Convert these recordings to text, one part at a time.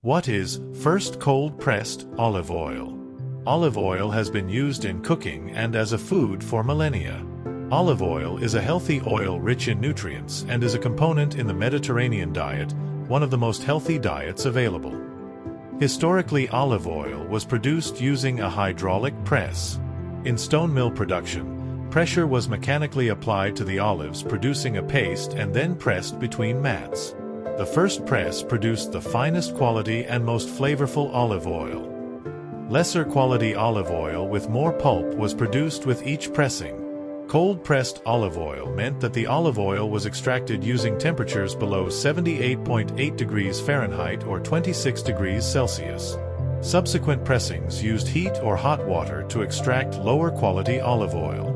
What is first cold-pressed olive oil? Olive oil has been used in cooking and as a food for millennia. Olive oil is a healthy oil rich in nutrients and is a component in the Mediterranean diet, one of the most healthy diets available. Historically, olive oil was produced using a hydraulic press. In stone mill production, pressure was mechanically applied to the olives, producing a paste and then pressed between mats. The first press produced the finest quality and most flavorful olive oil. Lesser quality olive oil with more pulp was produced with each pressing. Cold-pressed olive oil meant that the olive oil was extracted using temperatures below 78.8 degrees Fahrenheit or 26 degrees Celsius. Subsequent pressings used heat or hot water to extract lower quality olive oil.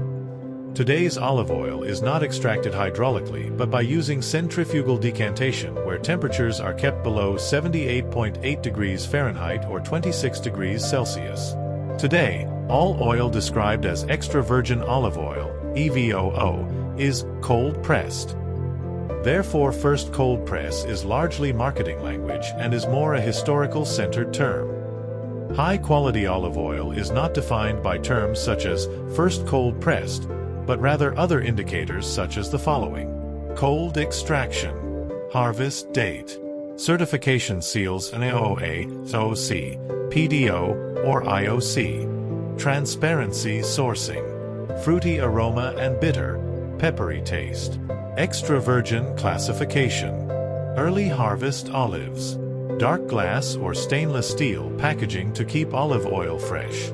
Today's olive oil is not extracted hydraulically but by using centrifugal decantation, where temperatures are kept below 78.8 degrees Fahrenheit or 26 degrees Celsius. Today, all oil described as extra virgin olive oil, EVOO, is cold-pressed. Therefore, first cold press is largely marketing language and is more a historical-centered term. High-quality olive oil is not defined by terms such as first cold-pressed, but rather other indicators such as the following: cold extraction, harvest date, certification seals NAOA, OC, PDO, or IOC, transparency sourcing, fruity aroma and bitter, peppery taste, extra virgin classification, early harvest olives, dark glass or stainless steel packaging to keep olive oil fresh,